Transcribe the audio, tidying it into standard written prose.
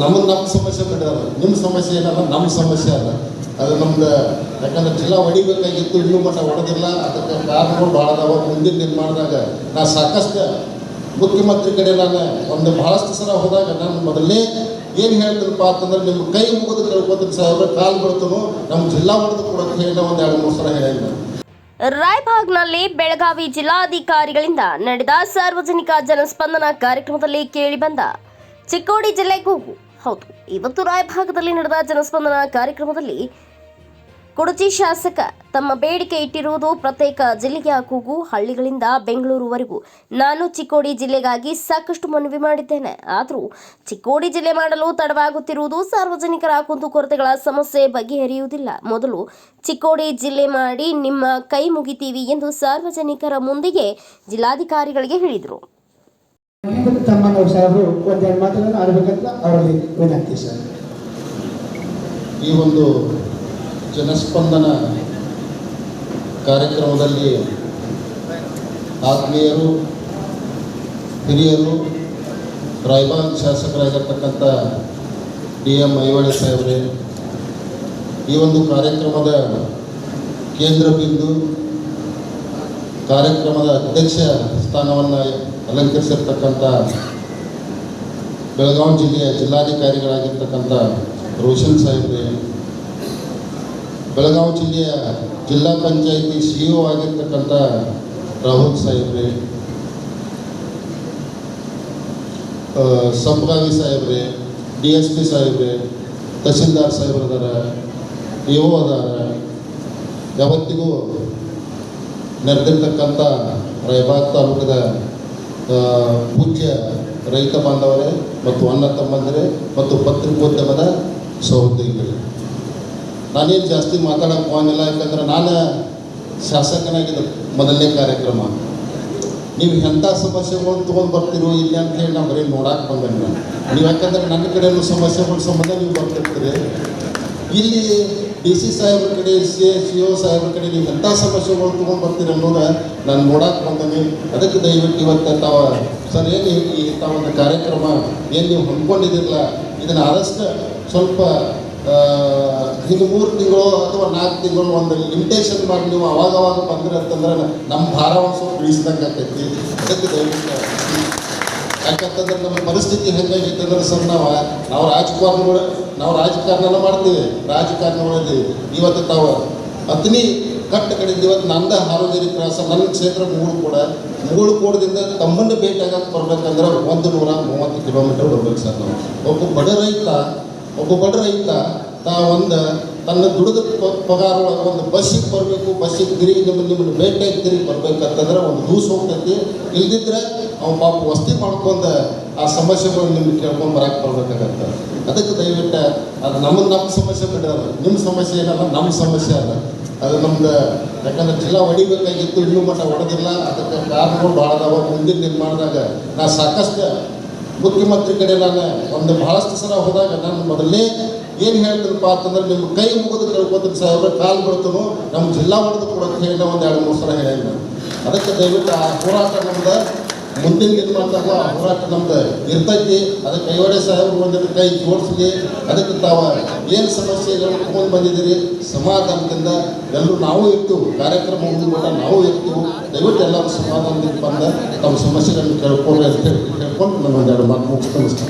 ನಮ್ಮ ಸಮಸ್ಯೆ ಬಿಡೋದು, ನಿಮ್ಮ ಸಮಸ್ಯೆ ಏನಲ್ಲ, ನಮ್ಮ ಸಮಸ್ಯೆ ಅಲ್ಲ. ಅದು ನಮ್ದು ಯಾಕಂದ್ರೆ ಜಿಲ್ಲಾ ಹೊಡಿಬೇಕಾಗಿತ್ತು, ಇನ್ನೂ ಮಟ್ಟ ಹೊಡೆದಿಲ್ಲ. ಅದಕ್ಕೆ ಕಾರಣಗಳು ಭಾಳ ಅದಾವ. ಮುಂದಿನ ನಿರ್ಮಾಣದಾಗ ನಾ ಸಾಕಷ್ಟು ಮುಖ್ಯಮಂತ್ರಿ ಕಡೆ ನಾನು ಒಂದು ಭಾಳಷ್ಟು ಸಲ ಹೋದಾಗ ನಾನು ಮೊದಲೇ ಏನು ಹೇಳ್ತೀನಪ್ಪ ಅಂತಂದ್ರೆ, ನಿಮ್ಮ ಕೈ ಮುಗಿದು ಕೇಳ್ಕೊತೀನಿ ಸಾಹೇಬ್ರೆ, ಕಾಲು ಬೀಳ್ತನು, ನಮ್ಮ ಜಿಲ್ಲಾ ಹೊಡೆದು ಕೊಡೋಕೆ ಹೇಳಿ ಒಂದು 2-3 ಸಲ ಹೇಳಿಲ್ಲ. ರಾಯಬಾಗ್ನಲ್ಲಿ ಬೆಳಗಾವಿ ಜಿಲ್ಲಾಧಿಕಾರಿಗಳಿಂದ ನಡೆದ ಸಾರ್ವಜನಿಕ ಜನಸ್ಪಂದನ ಕಾರ್ಯಕ್ರಮದಲ್ಲಿ ಕೇಳಿಬಂದ ಚಿಕ್ಕೋಡಿ ಜಿಲ್ಲೆ ಕೂಗು. ಹೌದು, ಇವತ್ತು ರಾಯಭಾಗದಲ್ಲಿ ನಡೆದ ಜನಸ್ಪಂದನ ಕಾರ್ಯಕ್ರಮದಲ್ಲಿ ಕುಡಚಿ ಶಾಸಕ ತಮ್ಮ ಬೇಡಿಕೆ ಇಟ್ಟಿರುವುದು ಪ್ರತ್ಯೇಕ ಜಿಲ್ಲೆಯ ಕೂಗು. ಹಳ್ಳಿಗಳಿಂದ ಬೆಂಗಳೂರುವರೆಗೂ ನಾನು ಚಿಕ್ಕೋಡಿ ಜಿಲ್ಲೆಗಾಗಿ ಸಾಕಷ್ಟು ಮನವಿ ಮಾಡಿದ್ದೇನೆ. ಆದರೂ ಚಿಕ್ಕೋಡಿ ಜಿಲ್ಲೆ ಮಾಡಲು ತಡವಾಗುತ್ತಿರುವುದು ಸಾರ್ವಜನಿಕರ ಕುಂದುಕೊರತೆಗಳ ಸಮಸ್ಯೆ ಬಗೆಹರಿಯುವುದಿಲ್ಲ. ಮೊದಲು ಚಿಕ್ಕೋಡಿ ಜಿಲ್ಲೆ ಮಾಡಿ ನಿಮ್ಮ ಕೈ ಮುಗಿತೀವಿ ಎಂದು ಸಾರ್ವಜನಿಕರ ಮುಂದಿಗೆ ಜಿಲ್ಲಾಧಿಕಾರಿಗಳಿಗೆ ಹೇಳಿದರು. ತಮ್ಮನವರು ಸಾಹೇಬರು ಒಂದೆರಡು ಮಾತುಗಳನ್ನು ಆಡಬೇಕಂತ ಅವರಲ್ಲಿ ವಿನಂತಿ ಸರ್. ಈ ಒಂದು ಜನಸ್ಪಂದನ ಕಾರ್ಯಕ್ರಮದಲ್ಲಿ ಆತ್ಮೀಯರು, ಹಿರಿಯರು, ರಾಯಬಾಗ್ ಶಾಸಕರಾಗಿರ್ತಕ್ಕಂಥ DM ಐಹೊಳೆ ಸಾಹೇಬ್ರೆ, ಈ ಒಂದು ಕಾರ್ಯಕ್ರಮದ ಕೇಂದ್ರ ಬಿಂದು, ಕಾರ್ಯಕ್ರಮದ ಅಧ್ಯಕ್ಷ ಸ್ಥಾನವನ್ನು ಅಲಂಕರಿಸಿರ್ತಕ್ಕಂಥ ಬೆಳಗಾವಿ ಜಿಲ್ಲೆಯ ಜಿಲ್ಲಾಧಿಕಾರಿಗಳಾಗಿರ್ತಕ್ಕಂಥ ರೋಷನ್ ಸಾಹೇಬ್ರೆ, ಬೆಳಗಾವಿ ಜಿಲ್ಲೆಯ ಜಿಲ್ಲಾ ಪಂಚಾಯಿತಿ CEO ಆಗಿರ್ತಕ್ಕಂಥ ರಾಹುಲ್ ಸಾಹೇಬ್ರೆ, ಸಂಭಾವಿ ಸಾಹೇಬ್ರೆ, DSP ಸಾಹೇಬ್ರೆ, ತಹಸೀಲ್ದಾರ್ ಸಾಹೇಬ್ರು ಅದಾರ, EO ಅದಾರ, ಯಾವತ್ತಿಗೂ ನೆರೆದಿರ್ತಕ್ಕಂಥ ರಾಯಬಾಗ್ ತಾಲೂಕದ ಪೂಜ್ಯ ರೈತ ಬಾಂಧವರೇ ಮತ್ತು ಅಣ್ಣ ತಮ್ಮಂದಿರೇ ಮತ್ತು ಪತ್ರಿಕೋದ್ಯಮದ ಸಹೋದ್ಯೋಗಿಗಳೇ, ನಾನೇನು ಜಾಸ್ತಿ ಮಾತಾಡೋಕ್ಕೆ ಹೋಗಿಲ್ಲ. ಯಾಕಂದ್ರೆ ನಾನು ಶಾಸಕನಾಗಿದ್ದ ಮೊದಲನೇ ಕಾರ್ಯಕ್ರಮ. ನೀವು ಎಂಥ ಸಮಸ್ಯೆಗಳು ತೊಗೊಂಡು ಬರ್ತೀರೋ ಇಲ್ಲಿ ಅಂತ ಹೇಳಿ ನಾವು ಬರೀ ನೋಡಕ್ಕೆ ಬಂದೆ. ನೀವು ಯಾಕಂದ್ರೆ ನನ್ನ ಕಡೆಯೂ ಸಮಸ್ಯೆಗಳ ಸಂಬಂಧ ನೀವು ಬರ್ತಿರ್ತೀರಿ. ಇಲ್ಲಿ DC ಸಾಹೇಬ್ರ ಕಡೆ, CO ಸಾಹೇಬ್ರ ಕಡೆ ನೀವು ಎಂಥ ಸಮಸ್ಯೆಗಳು ತೊಗೊಂಡು ಬರ್ತೀರಿ ಅನ್ನೋದು ನಾನು ನೋಡಕ್ಕೆ ಬಂದೀನಿ. ಅದಕ್ಕೆ ದಯವಿಟ್ಟು ಇವತ್ತು ತಾವು ಸರ್ ಏನು ಈ ತಾವೊಂದು ಕಾರ್ಯಕ್ರಮ ಏನು ನೀವು ಹೊಂದ್ಕೊಂಡಿದ್ದಿರಲ್ಲ, ಇದನ್ನು ಆದಷ್ಟು ಸ್ವಲ್ಪ ಹಿಂಗೆ 3 ತಿಂಗಳು ಅಥವಾ 4 ತಿಂಗಳು ಒಂದು ಲಿಮಿಟೇಷನ್ ಮಾಡಿ ನೀವು ಅವಾಗವಾಗ ಬಂದ್ರೆ ಅಂತಂದ್ರೆ ನಮ್ಮ ಭಾರ ಒಂದು ಸ್ವಲ್ಪ ಇಳಿಸಿದಂಗೆ ಆಗ್ತೈತಿ. ಅದಕ್ಕೆ ದಯವಿಟ್ಟು, ಯಾಕಂತಂದ್ರೆ ನಮ್ಮ ಪರಿಸ್ಥಿತಿ ಹೆಂಗಾಗೈತೆ ಅಂದ್ರೆ ಸರ್, ನಾವು ರಾಜಕಾರಣ ಮಾಡ್ತೀವಿ, ರಾಜಕಾರಣಗಳಿದ್ದೀವಿ. ಇವತ್ತು ತಾವು ಅತ್ನಿ ಕಟ್ಟ ಕಡೆಯಿಂದ ಇವತ್ತು ನಂದ ಹಾರೋದೇರಿ ಕ್ರಾಸ ನನ್ನ ಕ್ಷೇತ್ರ ಮುಗುಳುಕೋಡದಿಂದ ತಮ್ಮನ್ನು ಭೇಟಿಯಾಗಕ್ಕೆ ಬರ್ಬೇಕಂದ್ರೆ 130 ಕಿಲೋಮೀಟರ್ ಬರ್ಬೇಕು ಸರ್. ನಾವು ಒಬ್ಬ ಬಡ ರೈತ ತನ್ನ ದುಡಿದ ಪಗಾರ ಒಂದು ಬಸ್ಸಿಗೆ ಬರಬೇಕು, ಬಸ್ಸಿಗೆ ತಿರುಗಿ ನಿಮ್ಮನ್ನು ಭೇಟಿಯಾಗಿ ತಿರುಗಿ ಬರ್ಬೇಕಂತಂದ್ರೆ ಒಂದು ದಿವಸ ಹೋಗ್ತೈತಿ. ಇಲ್ದಿದ್ರೆ ಅವ್ನು ಪಾಪ ವಸ್ತಿ ಮಾಡ್ಕೊಂಡು ಆ ಸಮಸ್ಯೆಗಳು ನಿಮ್ಗೆ ಕೇಳ್ಕೊಂಡು ಬರಕ್ಕೆ ಬರ್ಬೇಕಾಗತ್ತೆ. ಅದಕ್ಕೆ ದಯವಿಟ್ಟು ಅದು ನಮ್ಮ ಸಮಸ್ಯೆ ಬಿಡೋದು, ನಿಮ್ಮ ಸಮಸ್ಯೆ ಏನಲ್ಲ, ನಮ್ಮ ಸಮಸ್ಯೆ ಅಲ್ಲ. ಅದು ನಮ್ದು ಯಾಕಂದ್ರೆ ಜಿಲ್ಲಾ ಹೊಡಿಬೇಕಾಗಿತ್ತು, ಇನ್ನೂ ಮಟ್ಟ ಹೊಡೆದಿಲ್ಲ. ಅದಕ್ಕೆ ಕಾರಣಗಳು ಭಾಳ ಅದಾವ. ಮುಂದಿನ ನಿರ್ಮಾಣದಾಗ ನಾ ಸಾಕಷ್ಟು ಮುಖ್ಯಮಂತ್ರಿ ಕಡೆ ನಾನು ಒಂದು ಭಾಳಷ್ಟು ಸಲ ಹೋದಾಗ ನಾನು ಮೊದಲೇ ಏನು ಹೇಳ್ತೀನಪ್ಪ ಅಂತಂದ್ರೆ, ನಿಮ್ಮ ಕೈ ಮುಗಿದು ಕೇಳ್ಕೊತೀನಿ ಸಾಹೇಬ್ರೆ, ಕಾಲು ಬೀಳ್ತನು, ನಮ್ಮ ಜಿಲ್ಲಾ ಹೊಡೆದು ಕೊಡೋಕೆ ಹೇಳಿ ಒಂದು 2-3 ಸಲ ಹೇಳಿಲ್ಲ. ಅದಕ್ಕೆ ದಯವಿಟ್ಟು ಆ ಹೋರಾಟ ನಮ್ದು ಮುಂದಿನ ನಿರ್ಮಾಣದಾಗ ಆ ಹೋರಾಟ ನಮ್ದು ಇರ್ತೈತಿ. ಅದಕ್ಕೆ ಐಹೊಳೆ ಸಾಹೇಬ್ರು ಒಂದಿನ ಕೈ ಜೋಡಿಸ್ಲಿ. ಅದಕ್ಕೆ ತಾವು ಏನು ಸಮಸ್ಯೆಗಳನ್ನು ತೊಗೊಂಡು ಬಂದಿದ್ದೀರಿ ಸಮಾಧಾನದಿಂದ ಎಲ್ಲರೂ ನಾವು ಇರ್ತೀವಿ, ಕಾರ್ಯಕ್ರಮ ಮುಗಿದ್ಬಿಟ್ಟ ನಾವು ಇರ್ತೀವಿ. ದಯವಿಟ್ಟು ಎಲ್ಲರೂ ಸಮಾಧಾನದಿಂದ ಬಂದು ತಮ್ಮ ಸಮಸ್ಯೆಗಳನ್ನು ಕೇಳ್ಕೊಂಡು ನಾನು 2 ಮಾತು ಮುಗಿಸ್ತಾ